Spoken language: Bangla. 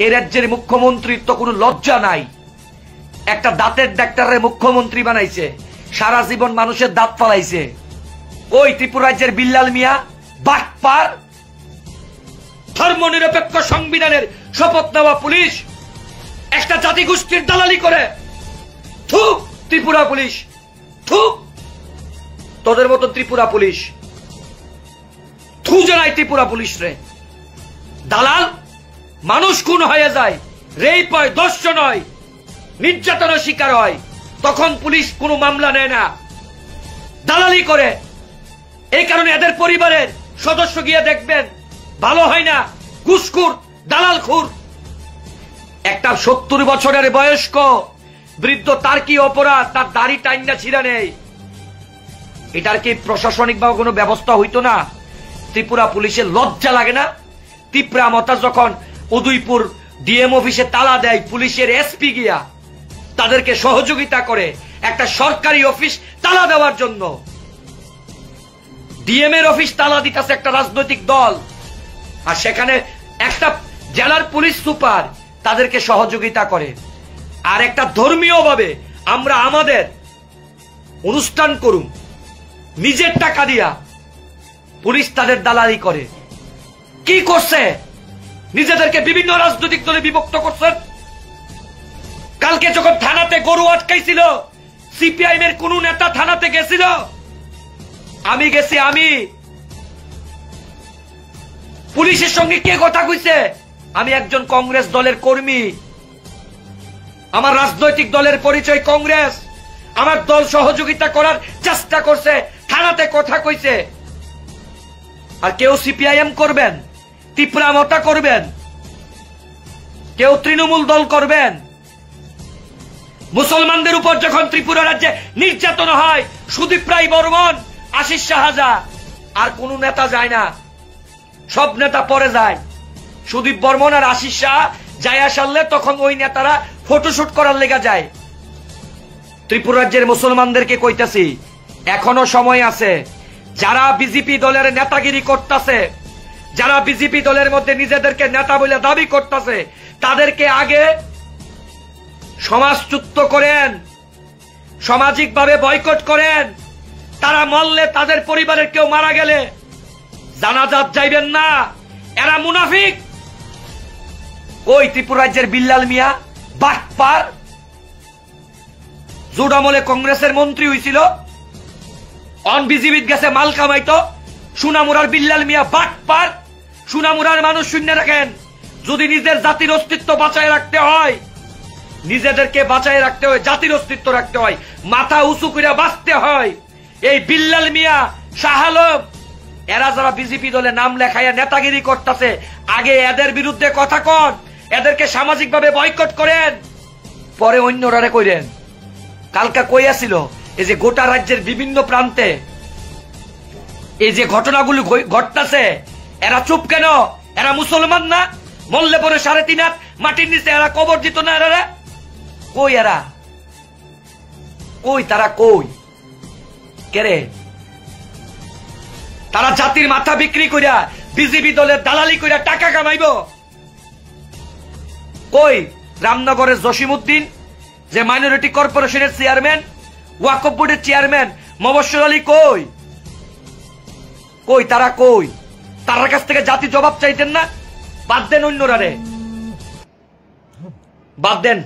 এই রাজ্যের মুখ্যমন্ত্রীর তো কোনো লজ্জা নাই। একটা দাঁতের ডাক্তারের মুখ্যমন্ত্রী বানাইছে, সারা জীবন মানুষের দাঁত ফালাইছে। ওই ত্রিপুরা রাজ্যের বিল্লাল মিয়া বাটপার। ধর্মনিরপেক্ষ সংবিধানের শপথ নেওয়া পুলিশ একটা জাতিগোষ্ঠীর দালালি করে। থু ত্রিপুরা পুলিশ, থু তোদের মতো ত্রিপুরা পুলিশ, থু জানাই ত্রিপুরা পুলিশ রে। দালাল, মানুষ খুন হয়ে যায়, রেপ হয়, ধর্ষণ হয়, নির্যাতনের শিকার হয়, তখন পুলিশ কোনো মামলা নেয় না, দালালি করে। এই কারণে এদের পরিবারের সদস্য গিয়ে দেখবেন ভালো হয় না, ঘুষখোর, দালালখোর। একটা 70 বছরের বয়স্ক বৃদ্ধ, তার কি অপরাধ? তার দাড়ি টাইনা ছিঁড়া নেই। এটার কি প্রশাসনিকভাবে কোনো ব্যবস্থা হইতো না? ত্রিপুরা পুলিশের লজ্জা লাগে না? ত্রিপুরা মতা যখন উদয়পুর ডিএম অফিসে তালা দেয়, পুলিশের এসপি গিয়া তাদেরকে সহযোগিতা করে একটা সরকারি অফিস তালা দেওয়ার জন্য। ডিএম এর অফিস তালা দিতেছে একটা রাজনৈতিক দল, আর সেখানে একটা জেলার পুলিশ সুপার তাদেরকে সহযোগিতা করে। আর একটা ধর্মীয় ভাবে আমরা আমাদের অনুষ্ঠান করুন, নিজের টাকা দিয়া পুলিশ তাদের দালালি করে। কি করছে? নিজেদেরকে বিভিন্ন রাজনৈতিক দলে বিভক্ত করছেন। কালকে যখন থানাতে গরু আটকাইছিল, সিপিআইএম এর কোন নেতা থানাতে গেছিল? আমি গেছি। আমি পুলিশের সঙ্গে কে কথা কইছে? আমি একজন কংগ্রেস দলের কর্মী, আমার রাজনৈতিক দলের পরিচয় কংগ্রেস। আমার দল সহযোগিতা করার চেষ্টা করছে, থানাতে কথা কইছে। আর কেউ সিপিআইএম করবেন, ত্রিপুরা মতা করবেন, কেউ তৃণমূল দল করবেন। মুসলমানদের উপর যখন ত্রিপুরা রাজ্যে নির্যাতন হয়, সুদীপ রায় বর্মন, আশিস শাহজাহান, আর কোন নেতা যায় না, সব নেতা পরে যায়। সুদীপ বর্মন আর আশিস শাহ যায় সারলে তখন ওই নেতারা ফটোশুট করার লেগে যায়। ত্রিপুরা রাজ্যের মুসলমানদেরকে কইতাছি, এখনো সময় আছে। যারা বিজেপি দলের নেতাগিরি করতেছে, যারা বিজেপি দলের মধ্যে নিজেদেরকে নেতা বলে দাবি করতেছে, তাদেরকে আগে সমাজচ্যুত করেন, সামাজিকভাবে বয়কট করেন। তারা মরলে, তাদের পরিবারের কেউ মারা গেলে জানাজাত যাইবেন না। এরা মুনাফিক। ওই ত্রিপুরা রাজ্যের বিল্লাল মিয়া বাটপার, জোট আমলে কংগ্রেসের মন্ত্রী হয়েছিল, অন বিজিবিত গেছে মাল কামাইতো। সোনামুড়ার বিল্লাল মিয়া বাটপার। সোনামুড়ার মানুষ শূন্য রাখেন। যদি নিজের জাতির অস্তিত্ব বাঁচায় রাখতে হয়, নিজেদেরকে বাঁচায় রাখতে হয়, জাতির অস্তিত্ব রাখতে হয়, মাথা উঁচু করে বাঁচতে হয়। এই বিল্লাল মিয়া, শাহ আলম, এরা যারা বিজেপি দলে নাম লেখাইয়া নেতাগিরি করতেছে, আগে এদের বিরুদ্ধে কথা কন, এদেরকে সামাজিকভাবে বয়কট করেন, পরে অন্যরা কইরেন। কালকা কইয়াছিল, এই যে গোটা রাজ্যের বিভিন্ন প্রান্তে এই যে ঘটনাগুলো ঘটতেছে, এরা চুপ কেন? এরা মুসলমান না? মল্লে পরে 3.5 হাত মাটির নিচে এরা কবর দিত না? এরা কই? এরা কই? তারা কই? কেরে? তারা জাতির মাথা বিক্রি কইরা বিজেপি দলের দালালি কইরা টাকা কামাইব। কই রামনগরের জসিমউদ্দিন, যে মাইনরিটি কর্পোরেশনের চেয়ারম্যান, ওয়াকফ বোর্ডের চেয়ারম্যান মবস্বর আলী, কই? কই তারা? কই? তার কাছ থেকে জাতি জবাব চাইতেন না? বাদ দেন অন্যরা রে, বাদ দেন।